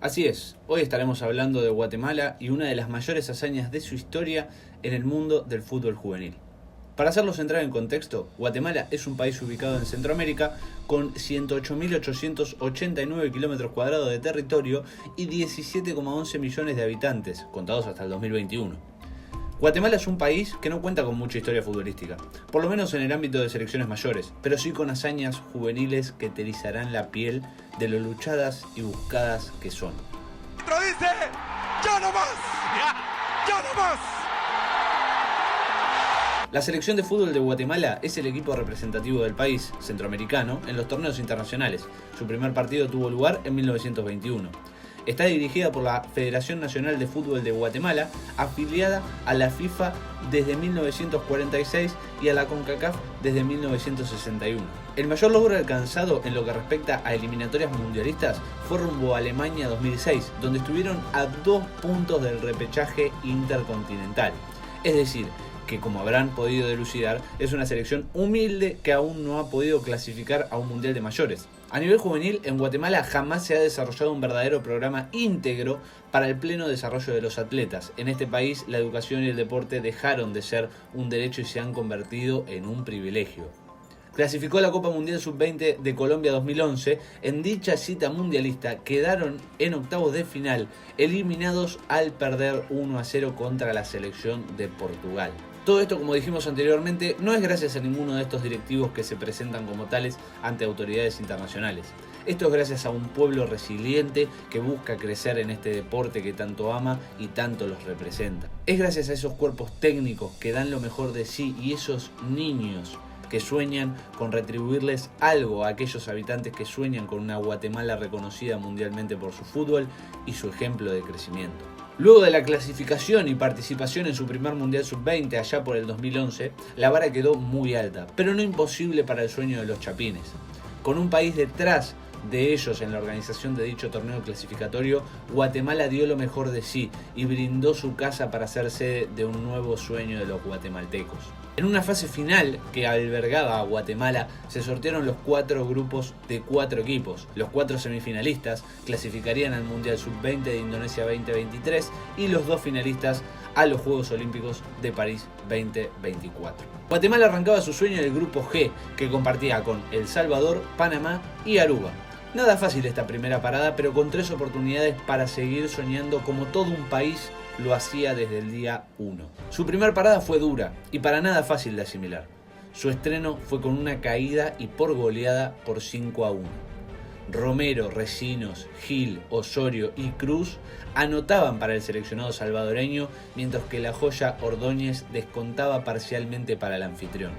Así es, hoy estaremos hablando de Guatemala y una de las mayores hazañas de su historia en el mundo del fútbol juvenil. Para hacerlos entrar en contexto, Guatemala es un país ubicado en Centroamérica con 108.889 kilómetros cuadrados de territorio y 17,11 millones de habitantes, contados hasta el 2021. Guatemala es un país que no cuenta con mucha historia futbolística, por lo menos en el ámbito de selecciones mayores, pero sí con hazañas juveniles que te erizarán la piel de lo luchadas y buscadas que son. Otro dice, ¡ya no más! ¡Ya no más! La selección de fútbol de Guatemala es el equipo representativo del país centroamericano en los torneos internacionales. Su primer partido tuvo lugar en 1921. Está dirigida por la Federación Nacional de Fútbol de Guatemala, afiliada a la FIFA desde 1946 y a la CONCACAF desde 1961. El mayor logro alcanzado en lo que respecta a eliminatorias mundialistas fue rumbo a Alemania 2006, donde estuvieron a 2 puntos del repechaje intercontinental. Es decir, que como habrán podido dilucidar, es una selección humilde que aún no ha podido clasificar a un mundial de mayores. A nivel juvenil, en Guatemala jamás se ha desarrollado un verdadero programa íntegro para el pleno desarrollo de los atletas. En este país, la educación y el deporte dejaron de ser un derecho y se han convertido en un privilegio. Clasificó a la Copa Mundial Sub-20 de Colombia 2011. En dicha cita mundialista quedaron en octavos de final, eliminados al perder 1-0 contra la selección de Portugal. Todo esto, como dijimos anteriormente, no es gracias a ninguno de estos directivos que se presentan como tales ante autoridades internacionales. Esto es gracias a un pueblo resiliente que busca crecer en este deporte que tanto ama y tanto los representa. Es gracias a esos cuerpos técnicos que dan lo mejor de sí y esos niños que sueñan con retribuirles algo a aquellos habitantes que sueñan con una Guatemala reconocida mundialmente por su fútbol y su ejemplo de crecimiento. Luego de la clasificación y participación en su primer Mundial Sub-20 allá por el 2011, la vara quedó muy alta, pero no imposible para el sueño de los chapines. Con un país detrás de ellos en la organización de dicho torneo clasificatorio, Guatemala dio lo mejor de sí y brindó su casa para ser sede de un nuevo sueño de los guatemaltecos. En una fase final que albergaba a Guatemala, se sortearon los 4 grupos de 4 equipos. Los 4 semifinalistas clasificarían al Mundial Sub-20 de Indonesia 2023 y los 2 finalistas a los Juegos Olímpicos de París 2024. Guatemala arrancaba su sueño en el grupo G, que compartía con El Salvador, Panamá y Aruba. Nada fácil esta primera parada, pero con 3 oportunidades para seguir soñando como todo un país lo hacía desde el día 1. Su primera parada fue dura y para nada fácil de asimilar. Su estreno fue con una caída y por goleada por 5-1. Romero, Recinos, Gil, Osorio y Cruz anotaban para el seleccionado salvadoreño, mientras que la joya Ordóñez descontaba parcialmente para el anfitrión.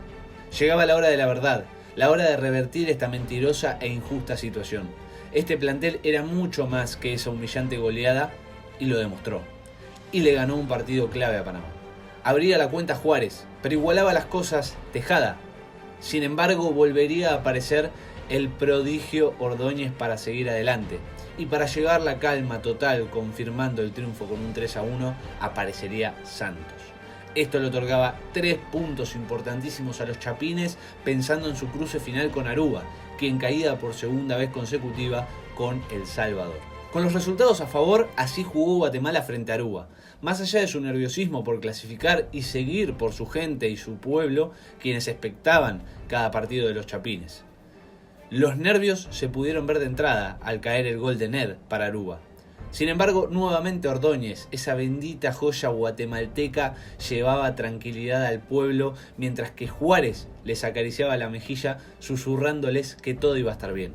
Llegaba la hora de la verdad, la hora de revertir esta mentirosa e injusta situación. Este plantel era mucho más que esa humillante goleada y lo demostró. Y le ganó un partido clave a Panamá. Abría la cuenta Juárez, pero igualaba las cosas Tejada. Sin embargo, volvería a aparecer el prodigio Ordóñez para seguir adelante. Y para llegar la calma total, confirmando el triunfo con un 3-1, aparecería Santos. Esto le otorgaba 3 puntos importantísimos a los chapines, pensando en su cruce final con Aruba, quien caía por segunda vez consecutiva con El Salvador. Con los resultados a favor, así jugó Guatemala frente a Aruba. Más allá de su nerviosismo por clasificar y seguir por su gente y su pueblo, quienes expectaban cada partido de los chapines. Los nervios se pudieron ver de entrada al caer el gol de Ned para Aruba. Sin embargo, nuevamente Ordóñez, esa bendita joya guatemalteca, llevaba tranquilidad al pueblo, mientras que Juárez les acariciaba la mejilla susurrándoles que todo iba a estar bien.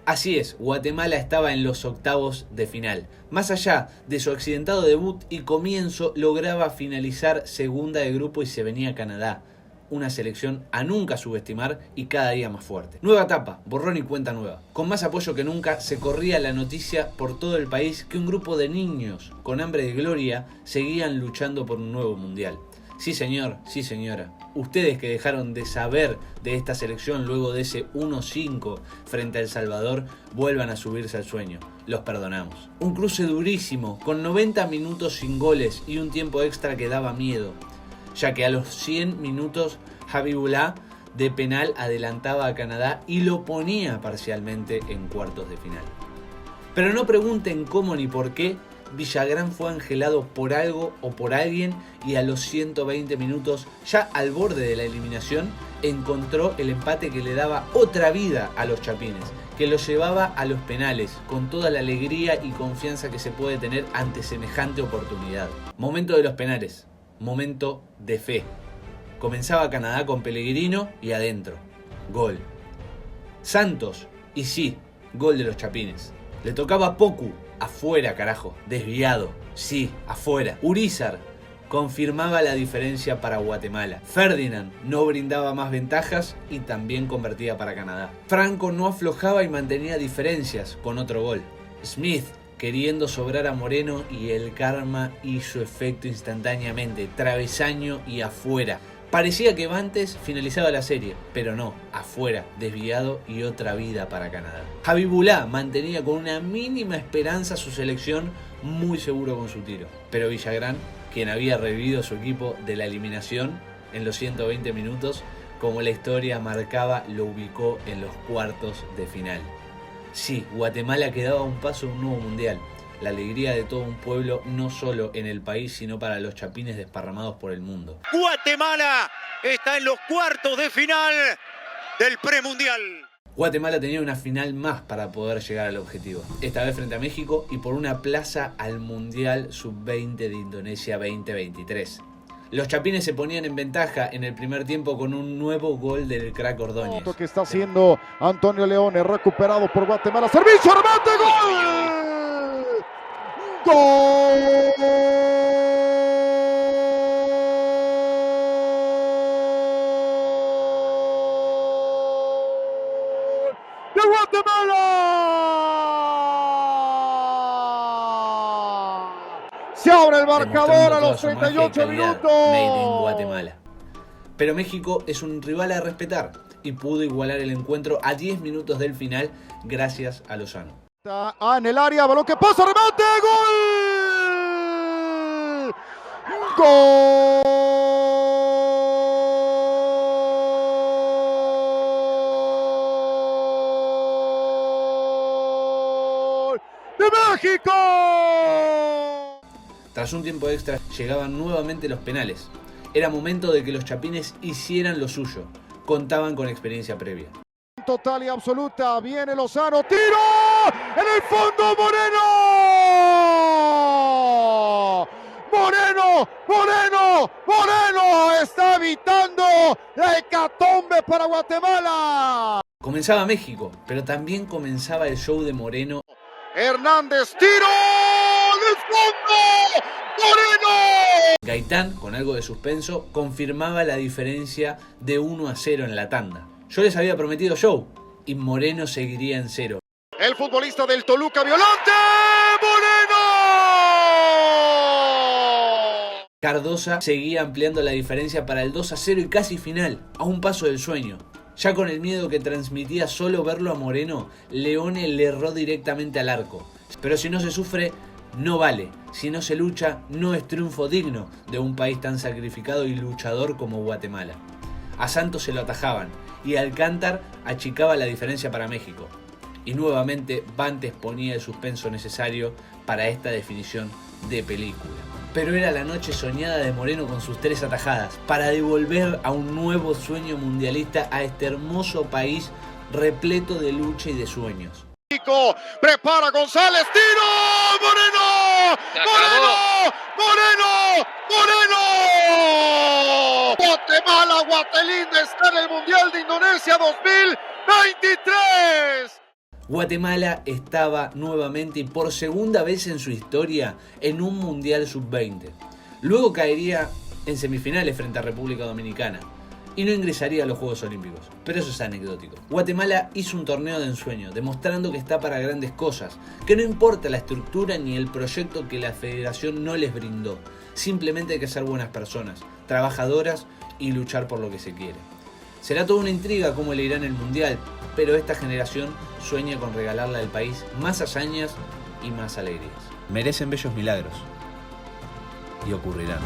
Así es, Guatemala estaba en los octavos de final. Más allá de su accidentado debut y comienzo, lograba finalizar segunda de grupo y se venía a Canadá. Una selección a nunca subestimar y cada día más fuerte. Nueva etapa, borrón y cuenta nueva. Con más apoyo que nunca se corría la noticia por todo el país que un grupo de niños con hambre de gloria seguían luchando por un nuevo mundial. Sí señor, sí señora. Ustedes que dejaron de saber de esta selección luego de ese 1-5 frente a El Salvador, vuelvan a subirse al sueño. Los perdonamos. Un cruce durísimo, con 90 minutos sin goles y un tiempo extra que daba miedo, ya que a los 100 minutos Habibullah de penal adelantaba a Canadá y lo ponía parcialmente en cuartos de final. Pero no pregunten cómo ni por qué, Villagrán fue angelado por algo o por alguien y a los 120 minutos, ya al borde de la eliminación, encontró el empate que le daba otra vida a los chapines, que los llevaba a los penales, con toda la alegría y confianza que se puede tener ante semejante oportunidad. Momento de los penales, momento de fe. Comenzaba Canadá con Pellegrino y adentro. Gol. Santos, y sí, gol de los chapines. Le tocaba Poku, afuera carajo, desviado, sí, afuera. Urízar confirmaba la diferencia para Guatemala. Ferdinand no brindaba más ventajas y también convertía para Canadá. Franco no aflojaba y mantenía diferencias con otro gol. Smith queriendo sobrar a Moreno y el karma hizo efecto instantáneamente, travesaño y afuera. Parecía que Bantes finalizaba la serie, pero no, afuera, desviado y otra vida para Canadá. Habibullah mantenía con una mínima esperanza su selección, muy seguro con su tiro. Pero Villagrán, quien había revivido a su equipo de la eliminación en los 120 minutos, como la historia marcaba, lo ubicó en los cuartos de final. Sí, Guatemala quedaba a un paso de un nuevo mundial. La alegría de todo un pueblo, no solo en el país, sino para los chapines desparramados por el mundo. Guatemala está en los cuartos de final del premundial. Guatemala tenía una final más para poder llegar al objetivo. Esta vez frente a México y por una plaza al Mundial Sub-20 de Indonesia 2023. Los chapines se ponían en ventaja en el primer tiempo con un nuevo gol del crack Ordóñez. Lo que está haciendo Antonio Leone, recuperado por Guatemala. Servicio, remate, gol. ¡Gol! ¡De Guatemala! Se abre el marcador a los 38 minutos. Made in Guatemala. Pero México es un rival a respetar y pudo igualar el encuentro a 10 minutos del final gracias a Lozano. En el área, balón que pasa, remate, gol. Gol de México. Tras un tiempo extra llegaban nuevamente los penales. Era momento de que los chapines hicieran lo suyo. Contaban con experiencia previa. Total y absoluta, viene Lozano, tiro, en el fondo Moreno, está evitando la hecatombe para Guatemala. Comenzaba México, pero también comenzaba el show de Moreno. Hernández, tiro, del fondo, Moreno. Gaitán, con algo de suspenso, confirmaba la diferencia de 1-0 en la tanda. Yo les había prometido show y Moreno seguiría en 0. El futbolista del Toluca, Violante, Moreno. Cardosa seguía ampliando la diferencia para el 2-0 y casi final, a un paso del sueño. Ya con el miedo que transmitía solo verlo a Moreno, Leone le erró directamente al arco. Pero si no se sufre, no vale. Si no se lucha, no es triunfo digno de un país tan sacrificado y luchador como Guatemala. A Santos se lo atajaban y Alcántar achicaba la diferencia para México. Y nuevamente Bantes ponía el suspenso necesario para esta definición de película. Pero era la noche soñada de Moreno con sus 3 atajadas para devolver a un nuevo sueño mundialista a este hermoso país repleto de lucha y de sueños. Prepara González, tiro, Moreno, Guatemala, Guatelinda está en el Mundial de Indonesia 2023. Guatemala estaba nuevamente y por segunda vez en su historia en un Mundial Sub-20. Luego caería en semifinales frente a República Dominicana y no ingresaría a los Juegos Olímpicos, pero eso es anecdótico. Guatemala hizo un torneo de ensueño, demostrando que está para grandes cosas, que no importa la estructura ni el proyecto que la federación no les brindó, simplemente hay que ser buenas personas, trabajadoras y luchar por lo que se quiere. Será toda una intriga cómo le irá en el Mundial, pero esta generación sueña con regalarle al país más hazañas y más alegrías. Merecen bellos milagros y ocurrirán.